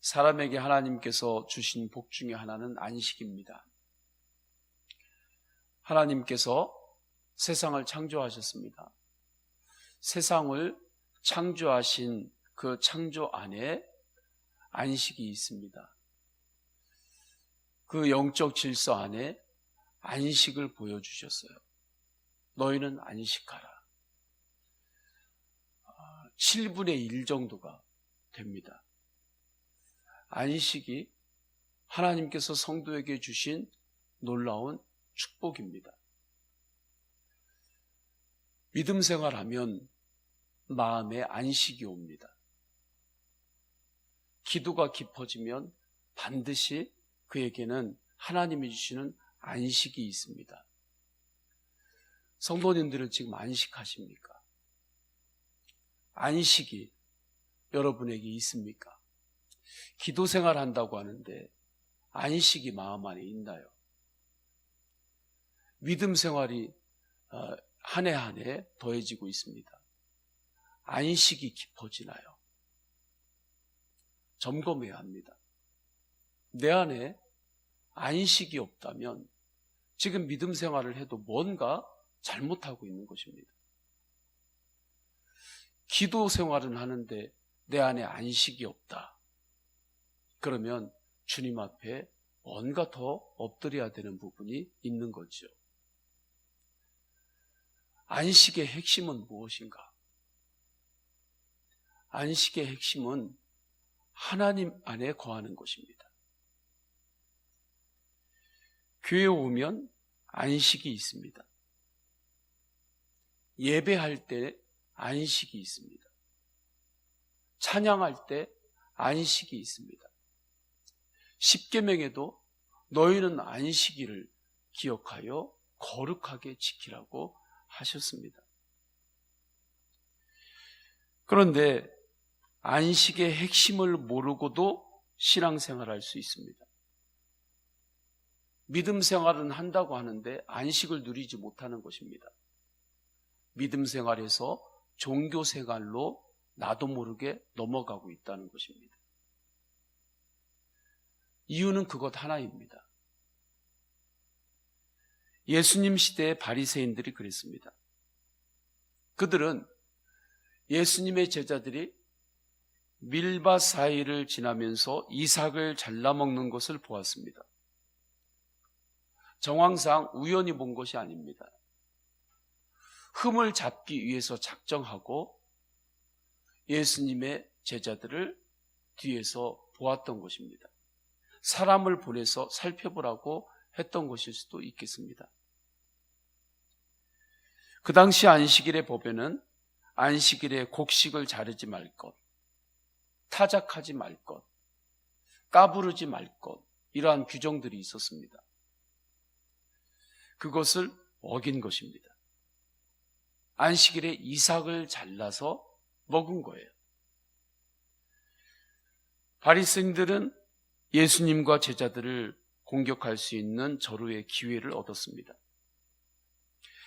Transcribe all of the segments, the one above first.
사람에게 하나님께서 주신 복 중에 하나는 안식입니다. 하나님께서 세상을 창조하셨습니다. 세상을 창조하신 그 창조 안에 안식이 있습니다. 그 영적 질서 안에 안식을 보여주셨어요. 너희는 안식하라. 7분의 1 정도가 됩니다. 안식이 하나님께서 성도에게 주신 놀라운 축복입니다. 믿음 생활하면 마음에 안식이 옵니다. 기도가 깊어지면 반드시 그에게는 하나님이 주시는 안식이 있습니다. 성도님들은 지금 안식하십니까? 안식이 여러분에게 있습니까? 기도 생활한다고 하는데 안식이 마음 안에 있나요? 믿음 생활이 한 해 한 해 더해지고 있습니다. 안식이 깊어지나요? 점검해야 합니다. 내 안에 안식이 없다면 지금 믿음 생활을 해도 뭔가 잘못하고 있는 것입니다. 기도 생활은 하는데 내 안에 안식이 없다. 그러면 주님 앞에 뭔가 더 엎드려야 되는 부분이 있는 거죠. 안식의 핵심은 무엇인가? 안식의 핵심은 하나님 안에 거하는 것입니다. 교회에 오면 안식이 있습니다. 예배할 때 안식이 있습니다. 찬양할 때 안식이 있습니다. 십계명에도 너희는 안식일을 기억하여 거룩하게 지키라고 하셨습니다. 그런데 안식의 핵심을 모르고도 신앙생활할 수 있습니다. 믿음 생활은 한다고 하는데 안식을 누리지 못하는 것입니다. 믿음 생활에서 종교 생활로 나도 모르게 넘어가고 있다는 것입니다. 이유는 그것 하나입니다. 예수님 시대의 바리새인들이 그랬습니다. 그들은 예수님의 제자들이 밀밭 사이를 지나면서 이삭을 잘라 먹는 것을 보았습니다. 정황상 우연히 본 것이 아닙니다. 흠을 잡기 위해서 작정하고 예수님의 제자들을 뒤에서 보았던 것입니다. 사람을 보내서 살펴보라고 했던 것일 수도 있겠습니다. 그 당시 안식일의 법에는 안식일에 곡식을 자르지 말 것, 타작하지 말 것, 까부르지 말 것, 이러한 규정들이 있었습니다. 그것을 어긴 것입니다. 안식일에 이삭을 잘라서 먹은 거예요. 바리새인들은 예수님과 제자들을 공격할 수 있는 절호의 기회를 얻었습니다.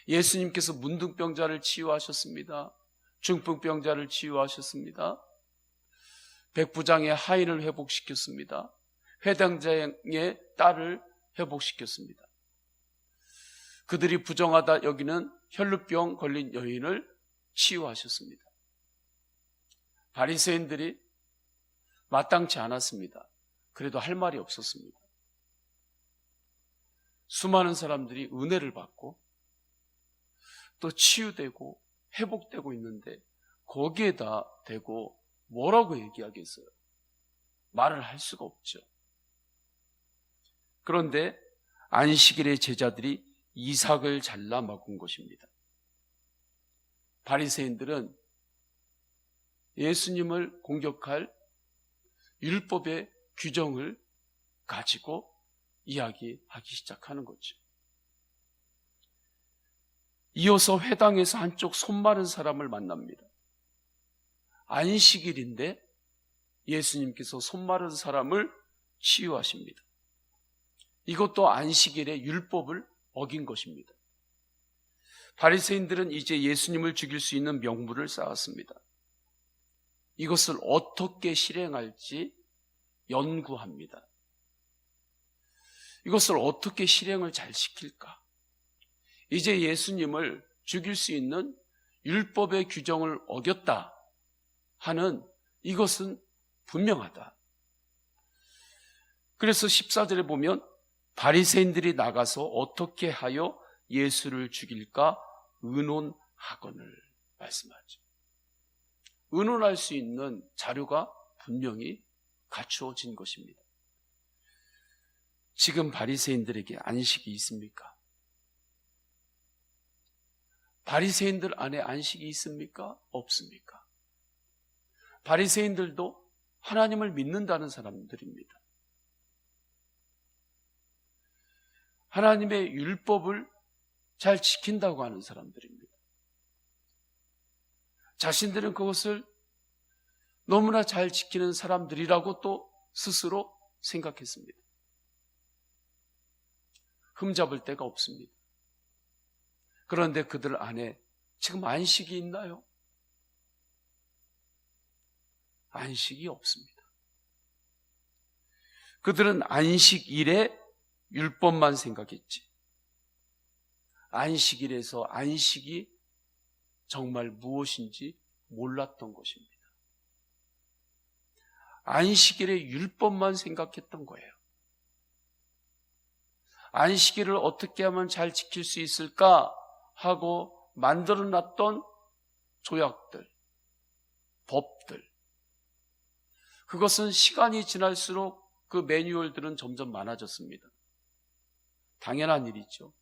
예수님께서 문둥병자를 치유하셨습니다. 중풍병자를 치유하셨습니다. 백부장의 하인을 회복시켰습니다. 회당장의 딸을 회복시켰습니다. 그들이 부정하다 여기는 혈루병 걸린 여인을 치유하셨습니다. 바리새인들이 마땅치 않았습니다. 그래도 할 말이 없었습니다. 수많은 사람들이 은혜를 받고 또 치유되고 회복되고 있는데 거기에다 대고 뭐라고 얘기하겠어요? 말을 할 수가 없죠. 그런데 안식일의 제자들이 이삭을 잘라 먹은 것입니다. 바리새인들은 예수님을 공격할 율법의 규정을 가지고 이야기하기 시작하는 거죠. 이어서 회당에서 한쪽 손 마른 사람을 만납니다. 안식일인데 예수님께서 손 마른 사람을 치유하십니다. 이것도 안식일의 율법을 어긴 것입니다. 바리새인들은 이제 예수님을 죽일 수 있는 명분을 쌓았습니다. 이것을 어떻게 실행할지 연구합니다. 이것을 어떻게 실행을 잘 시킬까? 이제 예수님을 죽일 수 있는 율법의 규정을 어겼다 하는 이것은 분명하다. 그래서 14절에 보면 바리새인들이 나가서 어떻게 하여 예수를 죽일까 의논하거늘 말씀하죠. 의논할 수 있는 자료가 분명히 갖추어진 것입니다. 지금 바리새인들에게 안식이 있습니까? 바리새인들 안에 안식이 있습니까? 없습니까? 바리새인들도 하나님을 믿는다는 사람들입니다. 하나님의 율법을 잘 지킨다고 하는 사람들입니다. 자신들은 그것을 너무나 잘 지키는 사람들이라고 또 스스로 생각했습니다. 흠잡을 데가 없습니다. 그런데 그들 안에 지금 안식이 있나요? 안식이 없습니다. 그들은 안식일에 율법만 생각했지, 안식일에서 안식이 정말 무엇인지 몰랐던 것입니다. 안식일의 율법만 생각했던 거예요. 안식일을 어떻게 하면 잘 지킬 수 있을까 하고 만들어놨던 조약들, 법들, 그것은 시간이 지날수록 그 매뉴얼들은 점점 많아졌습니다. 당연한 일이죠.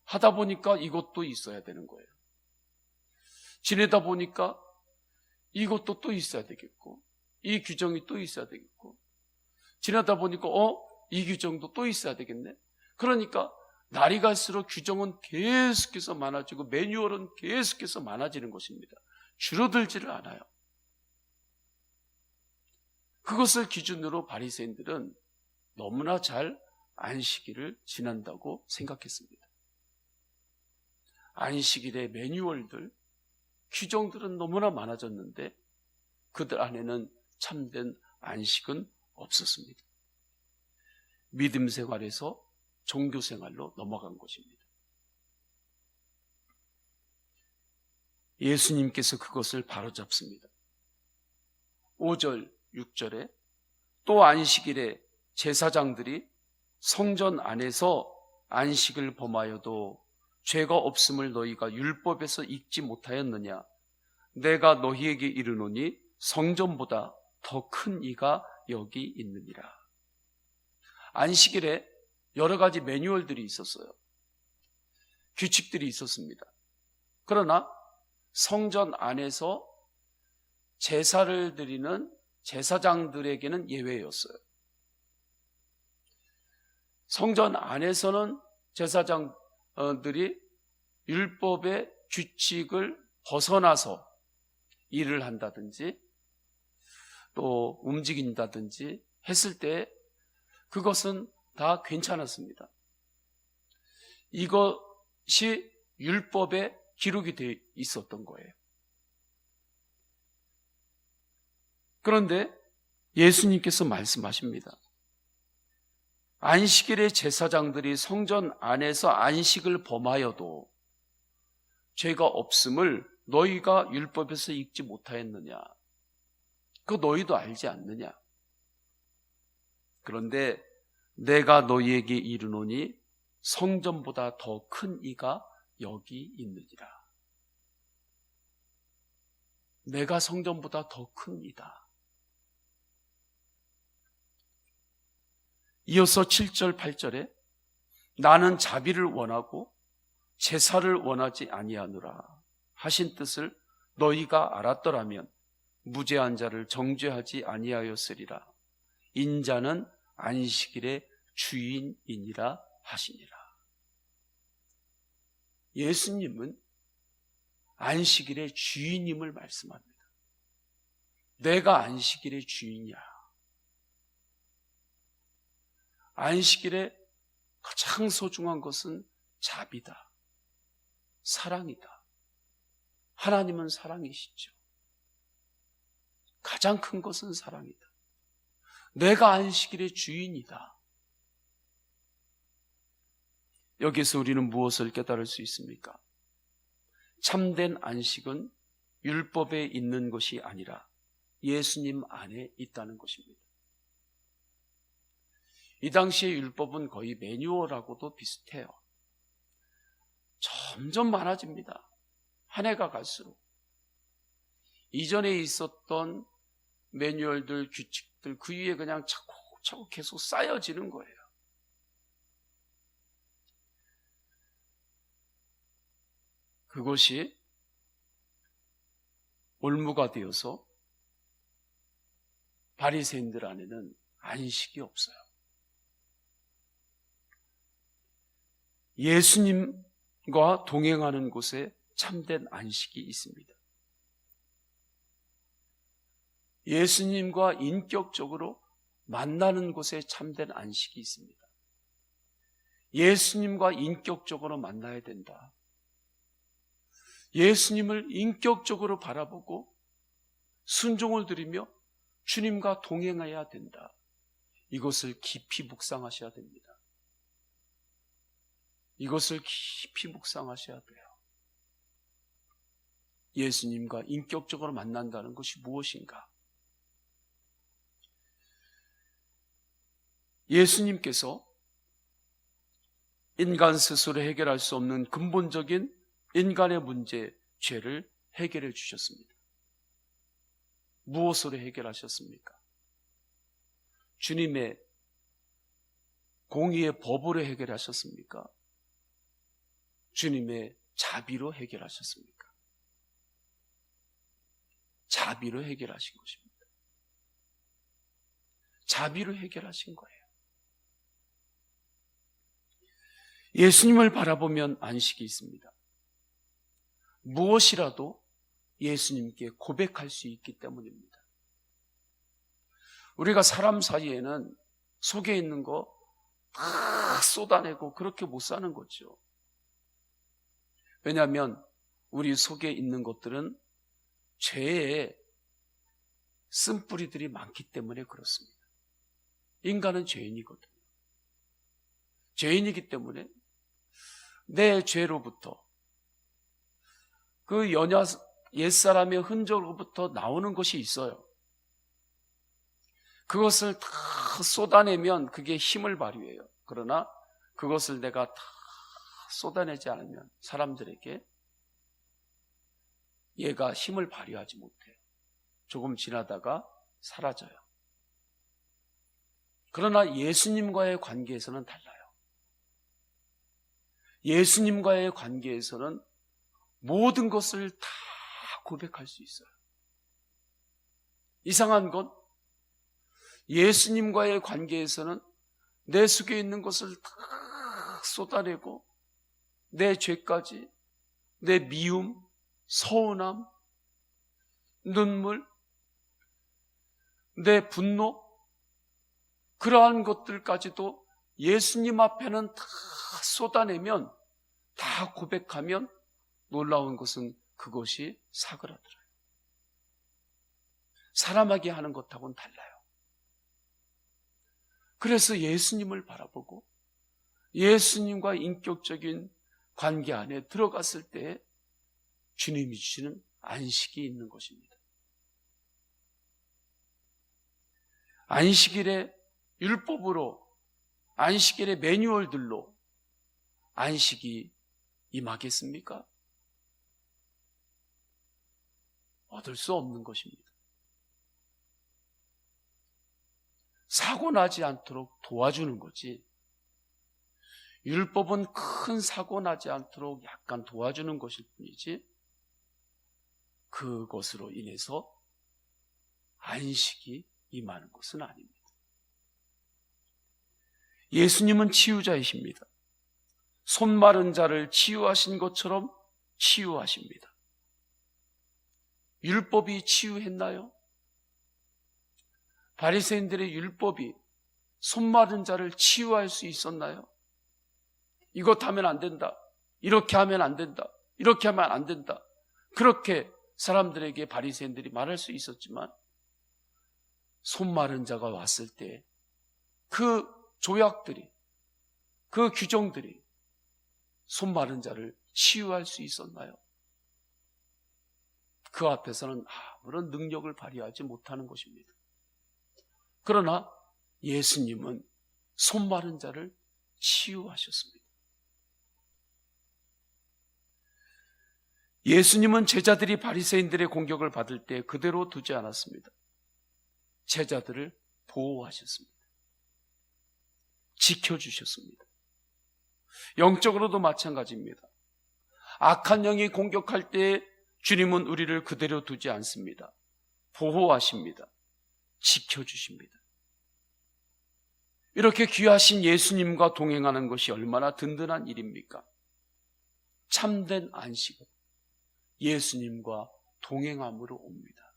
하다 보니까 이것도 있어야 되는 거예요. 지내다 보니까 이것도 또 있어야 되겠고, 이 규정이 또 있어야 되겠고, 지내다 보니까 이 규정도 또 있어야 되겠네. 그러니까 날이 갈수록 규정은 계속해서 많아지고 매뉴얼은 계속해서 많아지는 것입니다. 줄어들지를 않아요. 그것을 기준으로 바리새인들은 너무나 잘 안식일을 지낸다고 생각했습니다. 안식일의 매뉴얼들, 규정들은 너무나 많아졌는데 그들 안에는 참된 안식은 없었습니다. 믿음 생활에서 종교 생활로 넘어간 것입니다. 예수님께서 그것을 바로잡습니다. 5절, 6절에 또 안식일에 제사장들이 성전 안에서 안식을 범하여도 죄가 없음을 너희가 율법에서 읽지 못하였느냐? 내가 너희에게 이르노니 성전보다 더 큰 이가 여기 있느니라. 안식일에 여러 가지 매뉴얼들이 있었어요. 규칙들이 있었습니다. 그러나 성전 안에서 제사를 드리는 제사장들에게는 예외였어요. 성전 안에서는 제사장들이 율법의 규칙을 벗어나서 일을 한다든지 또 움직인다든지 했을 때 그것은 다 괜찮았습니다. 이것이 율법에 기록이 되어 있었던 거예요. 그런데 예수님께서 말씀하십니다. 안식일의 제사장들이 성전 안에서 안식을 범하여도 죄가 없음을 너희가 율법에서 읽지 못하였느냐? 그거 너희도 알지 않느냐? 그런데 내가 너희에게 이르노니 성전보다 더 큰 이가 여기 있느니라. 내가 성전보다 더 큰 이다. 이어서 7절, 8절에 나는 자비를 원하고 제사를 원하지 아니하노라 하신 뜻을 너희가 알았더라면 무죄한 자를 정죄하지 아니하였으리라. 인자는 안식일의 주인이니라 하시니라. 예수님은 안식일의 주인임을 말씀합니다. 내가 안식일의 주인이야. 안식일에 가장 소중한 것은 자비다. 사랑이다. 하나님은 사랑이시죠. 가장 큰 것은 사랑이다. 내가 안식일의 주인이다. 여기서 우리는 무엇을 깨달을 수 있습니까? 참된 안식은 율법에 있는 것이 아니라 예수님 안에 있다는 것입니다. 이 당시의 율법은 거의 매뉴얼하고도 비슷해요. 점점 많아집니다. 한 해가 갈수록. 이전에 있었던 매뉴얼들, 규칙들 그 위에 그냥 차곡차곡 계속 쌓여지는 거예요. 그것이 올무가 되어서 바리새인들 안에는 안식이 없어요. 예수님과 동행하는 곳에 참된 안식이 있습니다. 예수님과 인격적으로 만나는 곳에 참된 안식이 있습니다. 예수님과 인격적으로 만나야 된다. 예수님을 인격적으로 바라보고 순종을 드리며 주님과 동행해야 된다. 이것을 깊이 묵상하셔야 됩니다. 이것을 깊이 묵상하셔야 돼요. 예수님과 인격적으로 만난다는 것이 무엇인가? 예수님께서 인간 스스로 해결할 수 없는 근본적인 인간의 문제, 죄를 해결해 주셨습니다. 무엇으로 해결하셨습니까? 주님의 공의의 법으로 해결하셨습니까? 주님의 자비로 해결하셨습니까? 자비로 해결하신 것입니다. 자비로 해결하신 거예요. 예수님을 바라보면 안식이 있습니다. 무엇이라도 예수님께 고백할 수 있기 때문입니다. 우리가 사람 사이에는 속에 있는 거 다 쏟아내고 그렇게 못 사는 거죠. 왜냐하면 우리 속에 있는 것들은 죄의 쓴뿌리들이 많기 때문에 그렇습니다. 인간은 죄인이거든요. 죄인이기 때문에 내 죄로부터 그 옛사람의 흔적으로부터 나오는 것이 있어요. 그것을 다 쏟아내면 그게 힘을 발휘해요. 그러나 그것을 내가 다 쏟아내지 않으면 사람들에게 얘가 힘을 발휘하지 못해요. 조금 지나다가 사라져요. 그러나 예수님과의 관계에서는 달라요. 예수님과의 관계에서는 모든 것을 다 고백할 수 있어요. 이상한 건 예수님과의 관계에서는 내 속에 있는 것을 다 쏟아내고 내 죄까지, 내 미움, 서운함, 눈물, 내 분노, 그러한 것들까지도 예수님 앞에는 다 쏟아내면, 다 고백하면 놀라운 것은 그것이 사그라들어요. 사람에게 하는 것하고는 달라요. 그래서 예수님을 바라보고 예수님과 인격적인 관계 안에 들어갔을 때 주님이 주시는 안식이 있는 것입니다. 안식일의 율법으로, 안식일의 매뉴얼들로 안식이 임하겠습니까? 얻을 수 없는 것입니다. 사고 나지 않도록 도와주는 거지, 율법은 큰 사고 나지 않도록 약간 도와주는 것일 뿐이지 그것으로 인해서 안식이 임하는 것은 아닙니다. 예수님은 치유자이십니다. 손 마른 자를 치유하신 것처럼 치유하십니다. 율법이 치유했나요? 바리새인들의 율법이 손 마른 자를 치유할 수 있었나요? 이것 하면 안 된다, 이렇게 하면 안 된다, 이렇게 하면 안 된다, 그렇게 사람들에게 바리새인들이 말할 수 있었지만 손 마른 자가 왔을 때 그 조약들이, 그 규정들이 손 마른 자를 치유할 수 있었나요? 그 앞에서는 아무런 능력을 발휘하지 못하는 것입니다. 그러나 예수님은 손 마른 자를 치유하셨습니다. 예수님은 제자들이 바리새인들의 공격을 받을 때 그대로 두지 않았습니다. 제자들을 보호하셨습니다. 지켜주셨습니다. 영적으로도 마찬가지입니다. 악한 영이 공격할 때 주님은 우리를 그대로 두지 않습니다. 보호하십니다. 지켜주십니다. 이렇게 귀하신 예수님과 동행하는 것이 얼마나 든든한 일입니까? 참된 안식은 예수님과 동행함으로 옵니다.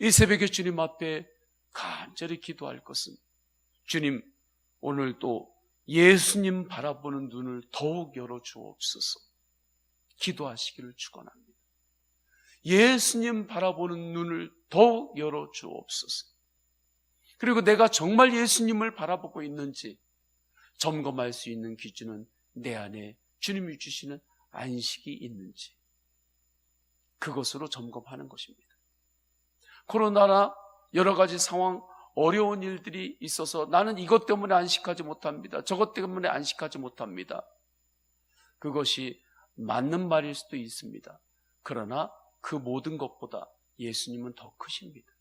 이 새벽에 주님 앞에 간절히 기도할 것은, 주님, 오늘 또 예수님 바라보는 눈을 더욱 열어주옵소서. 기도하시기를 축원합니다. 예수님 바라보는 눈을 더욱 열어주옵소서. 그리고 내가 정말 예수님을 바라보고 있는지 점검할 수 있는 기준은 내 안에 주님이 주시는 안식이 있는지, 그것으로 점검하는 것입니다. 코로나나 여러 가지 상황, 어려운 일들이 있어서 나는 이것 때문에 안식하지 못합니다. 저것 때문에 안식하지 못합니다. 그것이 맞는 말일 수도 있습니다. 그러나 그 모든 것보다 예수님은 더 크십니다.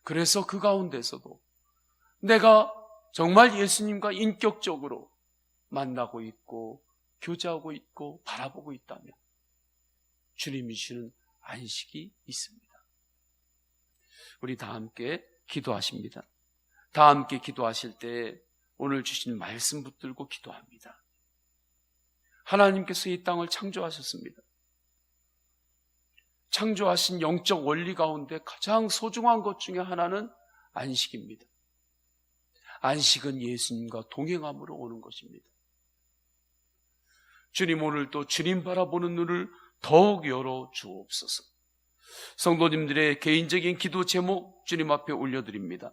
그래서 그 가운데서도 내가 정말 예수님과 인격적으로 만나고 있고 교제하고 있고 바라보고 있다면 주님이 주시는 안식이 있습니다. 우리 다 함께 기도하십니다. 다 함께 기도하실 때 오늘 주신 말씀 붙들고 기도합니다. 하나님께서 이 땅을 창조하셨습니다. 창조하신 영적 원리 가운데 가장 소중한 것 중에 하나는 안식입니다. 안식은 예수님과 동행함으로 오는 것입니다. 주님, 오늘 또 주님 바라보는 눈을 더욱 열어 주옵소서. 성도님들의 개인적인 기도 제목 주님 앞에 올려드립니다.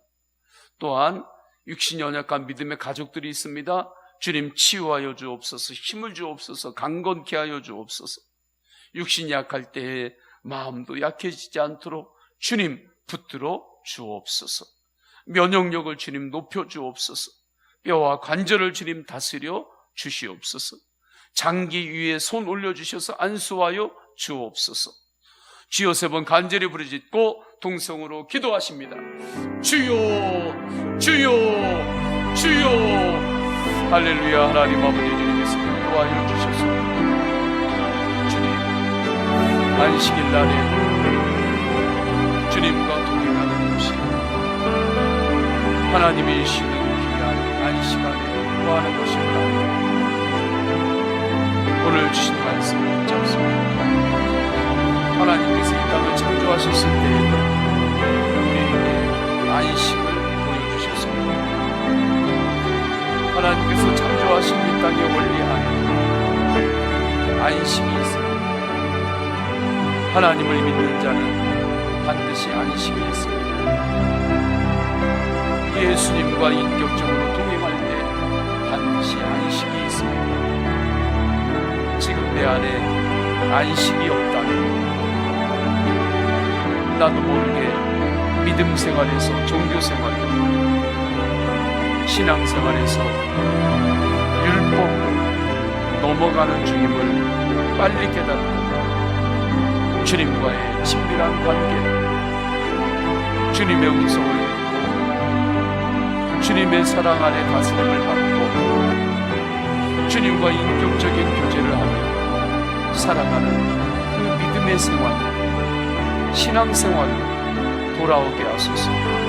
또한 육신 연약한 믿음의 가족들이 있습니다. 주님 치유하여 주옵소서. 힘을 주옵소서. 강건케 하여 주옵소서. 육신이 약할 때에 마음도 약해지지 않도록 주님 붙들어 주옵소서. 면역력을 주님 높여 주옵소서. 뼈와 관절을 주님 다스려 주시옵소서. 장기 위에 손 올려주셔서 안수하여 주옵소서. 주여 세 번 간절히 부르짖고 동성으로 기도하십니다. 주여, 주여, 주여. 할렐루야. 하나님 아버지, 주님께서 인도하여 주셔서 주님 안식일 날에 주님과 동행하는 것이 하나님이 쉬는 귀한 안식 안에 거하는 것입니다. 오늘 주신 말씀 붙잡습니다. 하나님께서 이 땅을 창조하셨을 때에도 우리에게 안식을 보여주셨습니다. 하나님께서 창조하신 이 땅의 원리 안에 안식이 있습니다. 하나님을 믿는 자는 반드시 안식이 있습니다. 예수님과 인격적으로 동행할 때 반드시 안식이 있습니다. 지금 내 안에 안식이 없다면 나도 모르게 믿음 생활에서, 종교 생활에서, 신앙 생활에서 율법으로 넘어가는 주님을 빨리 깨닫고 주님과의 친밀한 관계, 주님의 음성을 듣고 주님의 사랑 안에 다스림을 받고 주님과 인격적인 교제를 하며 살아가는 그 믿음의 생활, 신앙생활로 돌아오게 하소서.